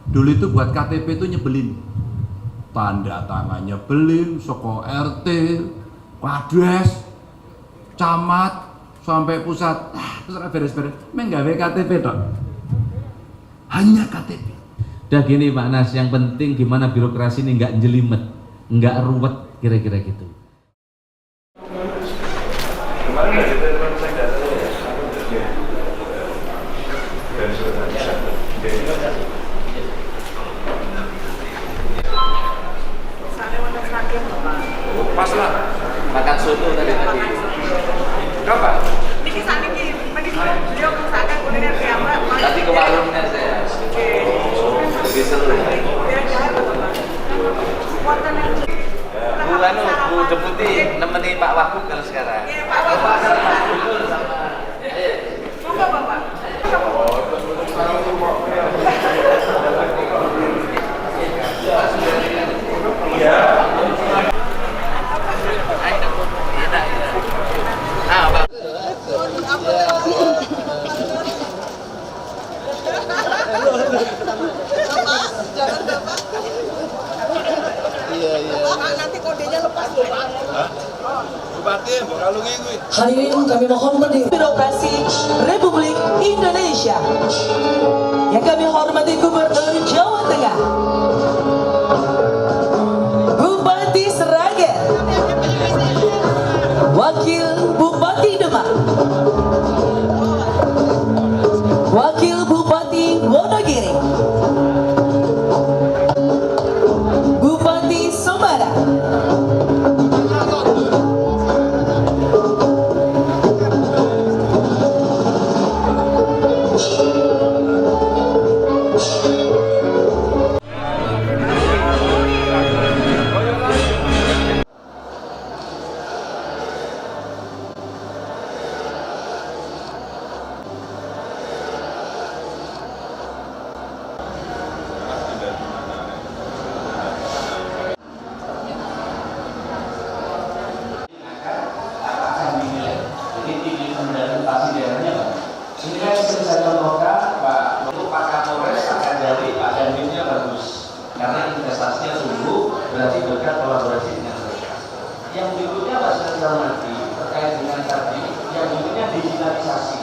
Dulu itu buat KTP itu nyebelin, tanda tangan nyebelin, soko RT, kades, camat, sampai pusat, terus beres-beres, menggawe KTP dok, hanya KTP. Udah gini Pak Nas, yang penting gimana birokrasi ini nggak jelimet, nggak ruwet, kira-kira gitu. Kemarin ada telepon saya datang ya. Dan sudah bisa. Pas lah. Makan soto tadi. Kapan? Niki saniki, beliau misalkan kuliner siapa? Tadi ke warungnya saya. Lebih seru ya. Bu Deputi nemeni Pak Wagub kalau sekarang. Iya, Pak Wagub. Monggo, Bapak. Iya. Nanti kodenya lepas loh, Pak. Bupati, kalungnya gue. Hadirin kami mohon berdiri. Birokrasi Republik Indonesia yang kami hormati Gubernur Jawa Tengah, Bupati Sragen, Wakil Bupati Demak, Wakil Bupati Wonogiri, Bupati Sumbawa, karena investasinya tumbuh, berarti berkat kolaborasi dengan mereka. Yang berikutnya Pak Sri Hormati terkait dengan tadi, yang berikutnya digitalisasi.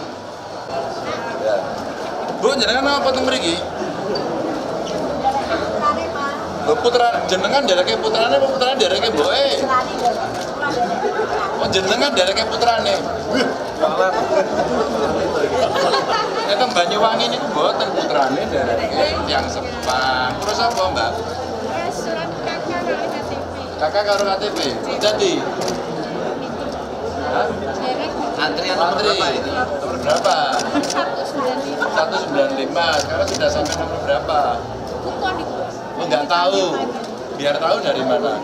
Bu, jenengan apa tuh mriki? Lho putra jenengan dereke putrane apa putrane dereke mboke? Oh jenengan dereke putrane. Wih, malah. Nek teng Banyuwangi niku mboten putrane dereke yang Sepang. Terus apa, Mbak? Surat kakak dari KTP. Kakak karo KTP. Jadi hah? Antrian nomor berapa ini? Nomor berapa? 195. 195. Sekarang sudah sampai nomor berapa? Bukan di Oh, nggak tahu. Biar tahu dari mana?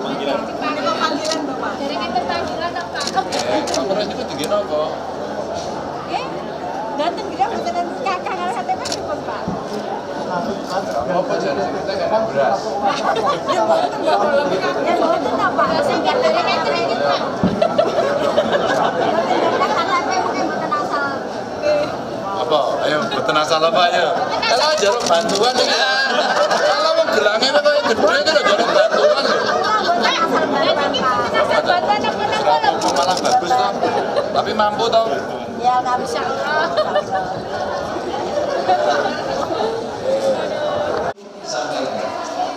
panggilan Bapak. Dari kita panggilan apa? Kamu itu tinggi apa? Datang kita beneran kakak dari KTP cukup Pak. Apa jadi kita nggak ada beras? Ya betul tak Pak? Singkat dari KTP kita. KTP mungkin betul asal. Apa? Ayo beten asal apa ayo? Kalau jarum bantuan nih. Kalau mau gelangnya apa kayak gede kan jarum bantuan. Malah bagus toh. Tapi mampu toh. Ya nggak bisa.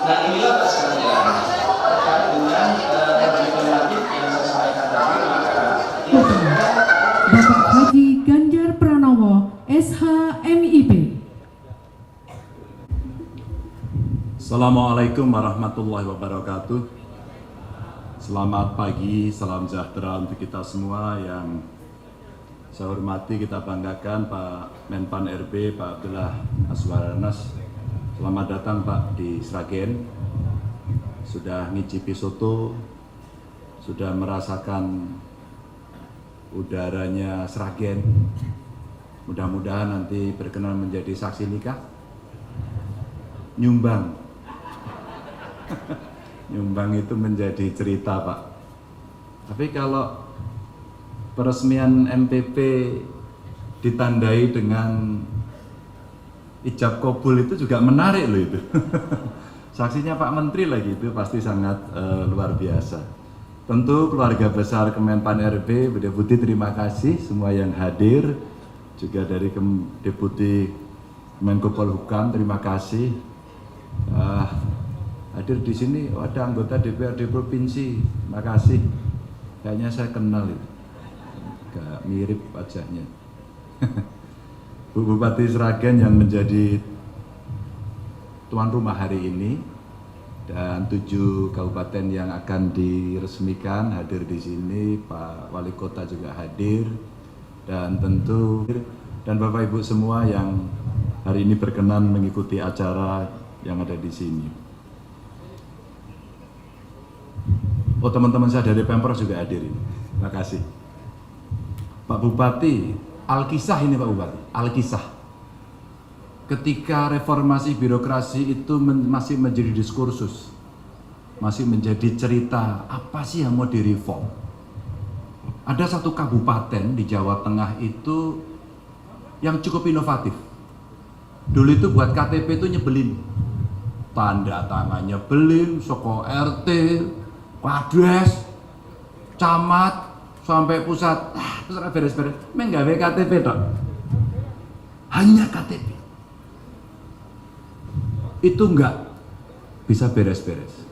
Nah inilah pasalnya terkait dengan problematik yang saya sampaikan tadi, maka Bapak Haji Ganjar Pranowo, SH.MIP. Assalamualaikum warahmatullahi wabarakatuh. Selamat pagi, salam sejahtera untuk kita semua yang saya hormati, kita banggakan Pak Menpan RB, Pak Abdullah Azwaranas. Selamat datang Pak di Sragen. Sudah ngicipi soto, sudah merasakan udaranya Sragen. Mudah-mudahan nanti berkenan menjadi saksi nikah. Nyumbang. Nyumbang itu menjadi cerita Pak. Tapi kalau peresmian MPP ditandai dengan ijab kabul itu juga menarik loh itu. Saksinya Pak Menteri lagi, itu pasti sangat luar biasa. Tentu keluarga besar Kemenpan RB, Bu Deputi terima kasih semua yang hadir, juga dari Deputi Menko Polhukam terima kasih. Hadir di sini ada anggota DPRD provinsi, terima kasih. Kayaknya saya kenal itu, agak mirip wajahnya. Bu Bupati Sragen yang menjadi tuan rumah hari ini, dan 7 kabupaten yang akan diresmikan hadir di sini, Pak Wali Kota juga hadir, dan tentu dan Bapak Ibu semua yang hari ini berkenan mengikuti acara yang ada di sini. Oh, teman-teman saya dari Pemprov juga hadir ini. Terima kasih. Pak Bupati, Alkisah ini Pak Bupati, Alkisah. Ketika reformasi birokrasi itu masih menjadi diskursus, masih menjadi cerita, apa sih yang mau direform? Ada satu kabupaten di Jawa Tengah itu yang cukup inovatif. Dulu itu buat KTP itu nyebelin, tanda tangan nyebelin, soko RT, Kades, camat, sampai pusat, terus beres-beres, menggawe KTP dok, hanya KTP. Itu enggak bisa beres-beres.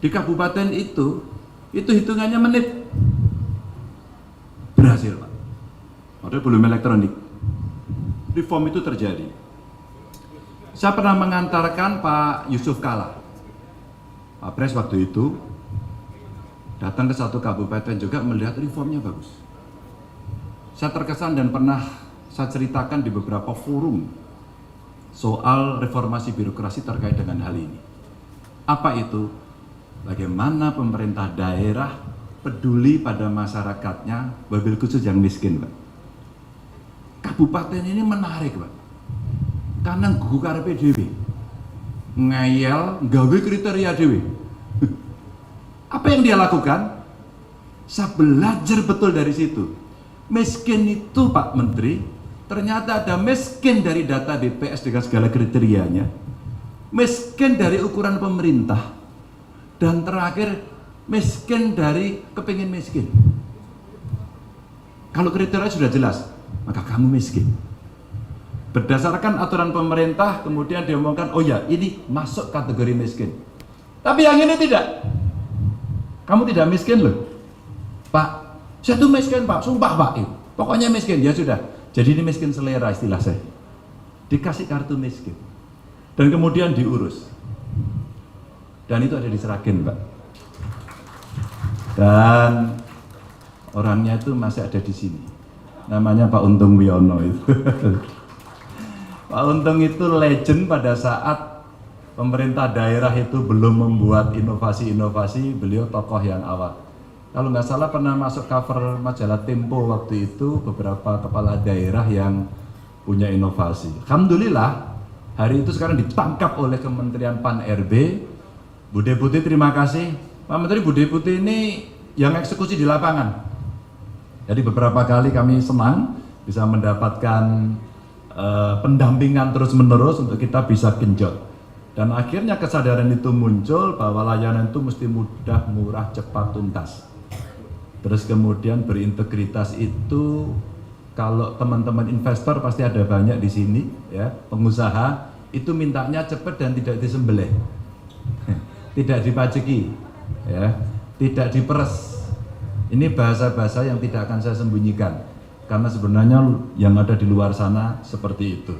Di kabupaten itu hitungannya menit berhasil Pak. Padahal belum elektronik. Reform itu terjadi. Saya pernah mengantarkan Pak Yusuf Kala, Pak Pres waktu itu datang ke satu kabupaten juga melihat reformnya bagus. Saya terkesan dan pernah saya ceritakan di beberapa forum soal reformasi birokrasi terkait dengan hal ini. Apa itu? Bagaimana pemerintah daerah peduli pada masyarakatnya, wabil khusus yang miskin, Pak. Kabupaten ini menarik, Pak. Karena gugukar PDW, ngeyel, gawe kriteria dewe. Apa yang dia lakukan? Saya belajar betul dari situ. Miskin itu Pak Menteri, ternyata ada miskin dari data DPS dengan segala kriterianya, miskin dari ukuran pemerintah, dan terakhir miskin dari kepingin miskin. Kalau kriteria sudah jelas, maka kamu miskin. Berdasarkan aturan pemerintah, kemudian diomongkan, oh ya ini masuk kategori miskin. Tapi yang ini tidak. Kamu tidak miskin loh, Pak. Saya tuh miskin Pak, sumpah Pak. Pokoknya miskin, ya sudah. Jadi ini miskin selera istilah saya. Dikasih kartu miskin. Dan kemudian diurus. Dan itu ada di Sragen, Pak. Dan orangnya itu masih ada di sini. Namanya Pak Untung Wiono itu. Pak Untung itu legend pada saat pemerintah daerah itu belum membuat inovasi-inovasi, beliau tokoh yang awal. Kalau nggak salah pernah masuk cover majalah Tempo waktu itu, beberapa kepala daerah yang punya inovasi. Alhamdulillah hari itu sekarang ditangkap oleh Kementerian Pan RB. Bu Deputi terima kasih. Pak Menteri, Bu Deputi ini yang eksekusi di lapangan. Jadi beberapa kali kami senang bisa mendapatkan pendampingan terus-menerus untuk kita bisa genjot. Dan akhirnya kesadaran itu muncul bahwa layanan itu mesti mudah, murah, cepat, tuntas. Terus kemudian berintegritas itu, kalau teman-teman investor pasti ada banyak di sini, ya, pengusaha itu mintanya cepat dan tidak disembelih, tidak dipajeki, ya, tidak diperes. Ini bahasa-bahasa yang tidak akan saya sembunyikan, karena sebenarnya yang ada di luar sana seperti itu.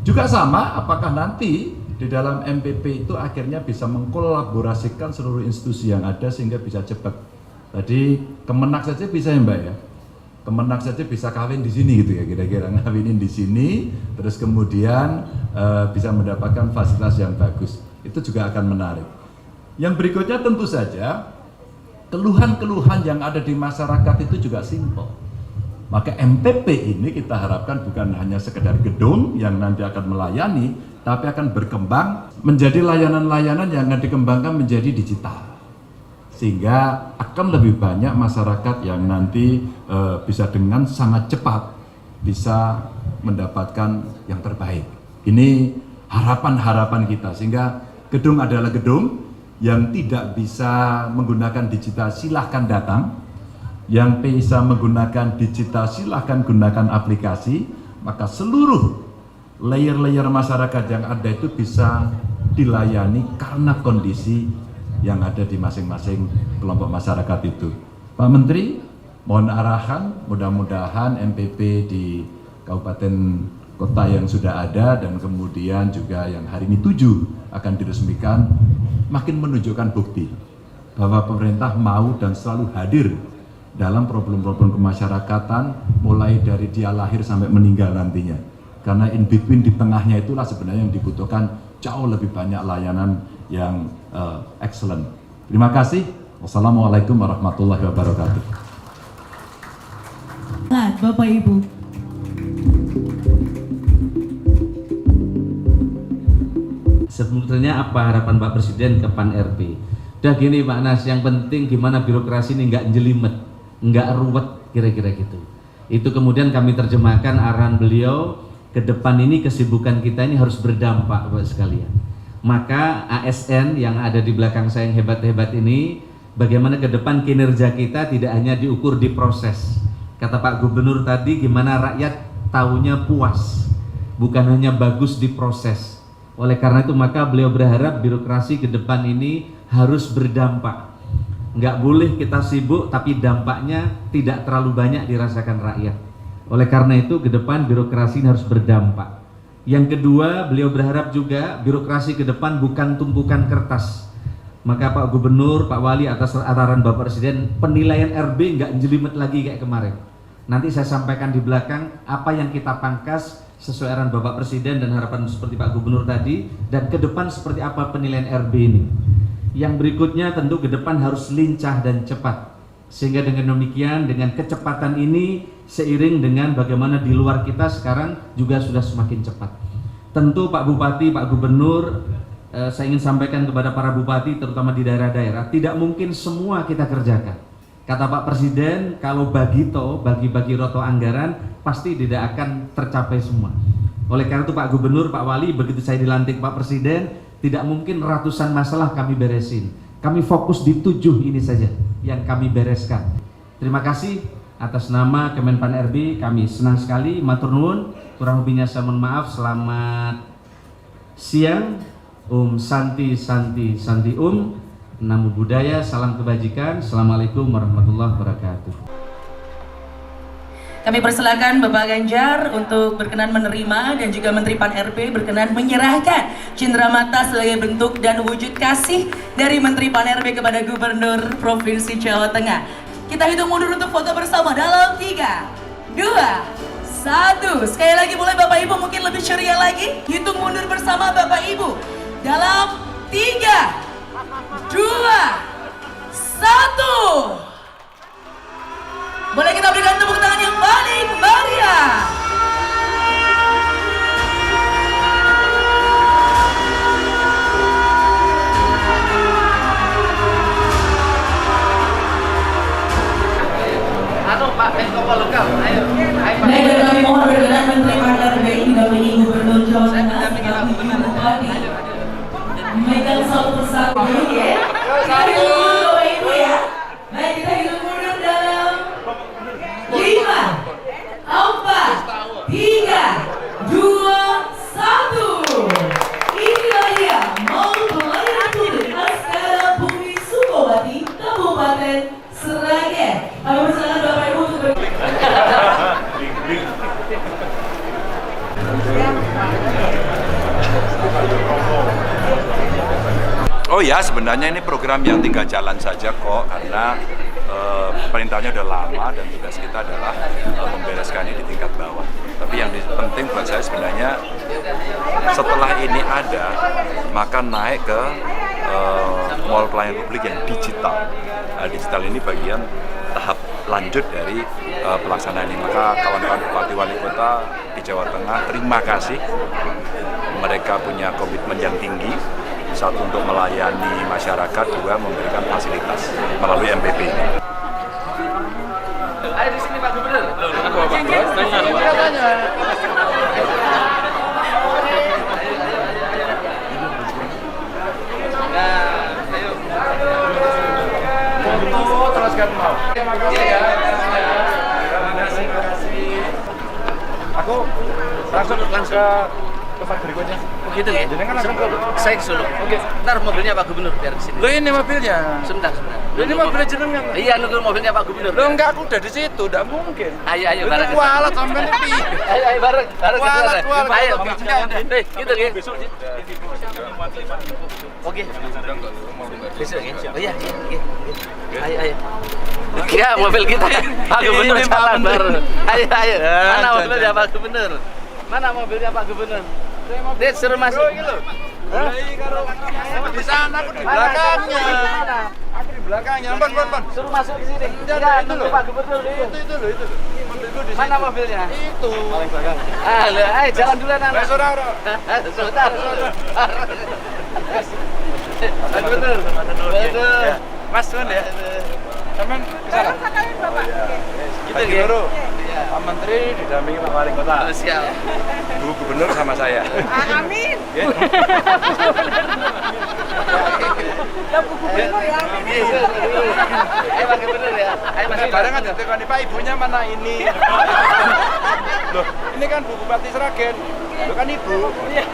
Juga sama, apakah nanti di dalam MPP itu akhirnya bisa mengkolaborasikan seluruh institusi yang ada sehingga bisa cepat. Tadi Kemenak saja bisa ya Mbak ya, Kemenak saja bisa kawin di sini gitu ya, kira-kira ngawinin di sini, terus kemudian bisa mendapatkan fasilitas yang bagus. Itu juga akan menarik. Yang berikutnya tentu saja keluhan-keluhan yang ada di masyarakat itu juga simpel. Maka MPP ini kita harapkan bukan hanya sekedar gedung yang nanti akan melayani, tapi akan berkembang menjadi layanan-layanan yang akan dikembangkan menjadi digital. Sehingga akan lebih banyak masyarakat yang nanti bisa dengan sangat cepat bisa mendapatkan yang terbaik. Ini harapan-harapan kita, sehingga gedung adalah gedung yang tidak bisa menggunakan digital, silahkan datang. Yang bisa menggunakan digital, silahkan gunakan aplikasi, maka seluruh layer-layer masyarakat yang ada itu bisa dilayani karena kondisi yang ada di masing-masing kelompok masyarakat itu. Pak Menteri, mohon arahan, mudah-mudahan MPP di kabupaten kota yang sudah ada dan kemudian juga yang hari ini 7 akan diresmikan makin menunjukkan bukti bahwa pemerintah mau dan selalu hadir dalam problem-problem kemasyarakatan mulai dari dia lahir sampai meninggal nantinya. Karena in between di tengahnya itulah sebenarnya yang dibutuhkan jauh lebih banyak layanan yang excellent. Terima kasih. Wassalamualaikum warahmatullahi wabarakatuh. Bapak Ibu. Sebetulnya apa harapan Pak Presiden ke Pan RB? Udah gini Pak Nas, yang penting gimana birokrasi ini nggak jelimet, nggak ruwet, kira-kira gitu. Itu kemudian kami terjemahkan arahan beliau, ke depan ini kesibukan kita ini harus berdampak Bapak sekalian. Maka ASN yang ada di belakang saya yang hebat-hebat ini, bagaimana ke depan kinerja kita tidak hanya diukur di proses. Kata Pak Gubernur tadi, gimana rakyat taunya puas, bukan hanya bagus di proses. Oleh karena itu maka beliau berharap birokrasi ke depan ini harus berdampak. Nggak boleh kita sibuk tapi dampaknya tidak terlalu banyak dirasakan rakyat. Oleh karena itu ke depan birokrasi ini harus berdampak. Yang kedua, beliau berharap juga birokrasi ke depan bukan tumpukan kertas. Maka Pak Gubernur, Pak Wali atas arahan Bapak Presiden, penilaian RB nggak jelimet lagi kayak kemarin. Nanti saya sampaikan di belakang apa yang kita pangkas sesuai arahan Bapak Presiden dan harapan seperti Pak Gubernur tadi, dan ke depan seperti apa penilaian RB ini. Yang berikutnya tentu ke depan harus lincah dan cepat. Sehingga dengan demikian, dengan kecepatan ini seiring dengan bagaimana di luar kita sekarang juga sudah semakin cepat. Tentu Pak Bupati, Pak Gubernur, saya ingin sampaikan kepada para bupati terutama di daerah-daerah, tidak mungkin semua kita kerjakan. Kata Pak Presiden, kalau bagi-bagi roto anggaran pasti tidak akan tercapai semua. Oleh karena itu Pak Gubernur, Pak Wali, begitu saya dilantik Pak Presiden, tidak mungkin ratusan masalah kami beresin. Kami fokus di 7 ini saja yang kami bereskan. Terima kasih atas nama Kemenpan RB, kami senang sekali, matur nuwun, kurang lebihnya saya mohon maaf. Selamat siang, Santi Namo Buddhaya, salam kebajikan. Assalamualaikum warahmatullahi wabarakatuh. Kami persilakan Bapak Ganjar untuk berkenan menerima dan juga Menteri Pan RB berkenan menyerahkan cenderamata sebagai bentuk dan wujud kasih dari Menteri Pan RB kepada Gubernur Provinsi Jawa Tengah. Kita hitung mundur untuk foto bersama dalam 3, 2, 1. Sekali lagi boleh Bapak Ibu mungkin lebih ceria lagi. Hitung mundur bersama Bapak Ibu dalam 3, 2, 1. Boleh kita berikan tepuk tangan yang paling meriah. Pak Menko Polhukam, ayo. Baik, dan kami mohon berkenan Menteri Pan RB didampingi Gubernur Jawa Tengah, Bapak Bupati, memegang satu persatu ya. Kita hitung mundur Bapak Ibu ya. Baik, kita hitung mundur dalam 5, 4, 3, 2, 1. Inilah dia Mall Pelayanan Publik Askara Bumi Sukowati, Kabupaten Sragen. Kami persilakan Bapak Ibu untuk Oh ya, sebenarnya ini program yang tinggal jalan saja kok, karena perintahnya udah lama dan tugas kita adalah membereskan ini di tingkat bawah. Tapi yang penting buat saya sebenarnya setelah ini ada, maka naik ke mall pelayanan publik yang digital. Digital ini bagian tahap lanjut dari pelaksanaan ini. Maka kawan-kawan bupati wali kota di Jawa Tengah, terima kasih. Mereka punya komitmen yang tinggi. Satu, untuk melayani masyarakat, dua, memberikan fasilitas melalui MPP ini. Ayo di sini Pak Gubernur. Teruskan mau. Aku langsung ke tempat berikutnya. Gitu ya? Jadi kan langsung ke Saya ke Solo. Oke. Ntar mobilnya Pak Gubernur biar kesini. Lo ini mobilnya. Sebentar. Lo ini mobilnya jenengan. Iya, nunggu mobilnya Pak Gubernur. Lo enggak, aku udah di situ, enggak mungkin. Ayo Itu bareng. kualat sampean iki. Ayo bareng. Kualat. Ayo. Gitu ya. Oke. Besok ya. Oh iya. Ayo. Ya, mobil kita. Pak Gubernur jalan bareng. Ayo. Mana mobilnya Pak Gubernur? Mana mobilnya Pak Gubernur? Dia suruh masuk. Di sana aku di belakangnya. Aku di belakangnya. Pon. Suruh masuk ke sini. Enggak, itu nunggu loh. Pak Gubernur itu. Itu loh. Mobilku di Mana situ. mobilnya? Itu. Paling belakang. Ayo jalan dulu anak. Wes ora. Sebentar. Pak Gubernur. Ya. Mas Tuan ya. Sampean ke sana. Gitu Pagi ya. Baru. Pak Menteri didampingi Pak Wali Kota. Siap. Bu Gubernur sama saya. Amin. Ya. Lah Bu Gubernur ya amin. Ayo Pak Gubernur ya. Ayo Mas. Barengan ditekoni Pak, ibunya mana ini? Loh, ini kan Bu Bupati Sragen. Lo kan ibu. Ibunya.